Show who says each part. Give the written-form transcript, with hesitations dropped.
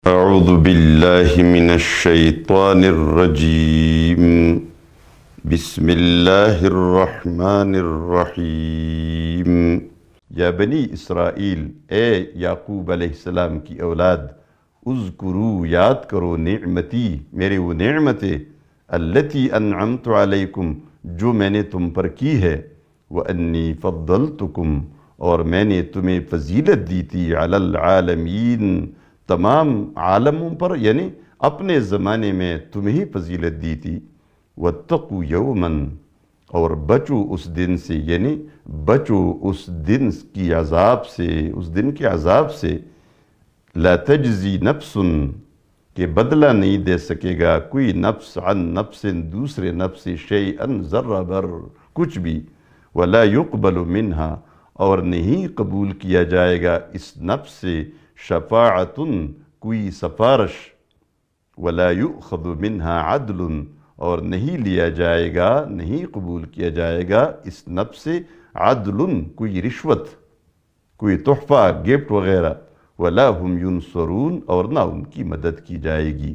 Speaker 1: اعوذ باللہ من الشیطان الرجیم بسم اللہ الرحمن الرحیم یا بنی اسرائیل، اے یعقوب علیہ السلام کی اولاد، اذکروا یاد کرو نعمتی میرے وہ نعمتیں، التی انعمت علیکم جو میں نے تم پر کی ہے، وانی فضلتکم اور میں نے تمہیں فضیلت دی تھی، علی العالمین تمام عالموں پر، یعنی اپنے زمانے میں تمہیں فضیلت دی تھی۔ واتقوا یوما اور بچو اس دن سے، یعنی بچو اس دن کی عذاب سے، اس دن کے عذاب سے، لا تجزی نفس کہ بدلہ نہیں دے سکے گا کوئی نفس عن نفس دوسرے نفس سے، شیئا ذرہ بر کچھ بھی، ولا يقبل منہا اور نہیں قبول کیا جائے گا اس نفس سے، شفاعت کوئی سفارش، ولا يؤخذ منہا عدل اور نہیں لیا جائے گا، نہیں قبول کیا جائے گا اس نفس سے عدل کوئی رشوت، کوئی تحفہ، گفٹ وغیرہ، ولا هم ينصرون اور نہ ان کی مدد کی جائے گی۔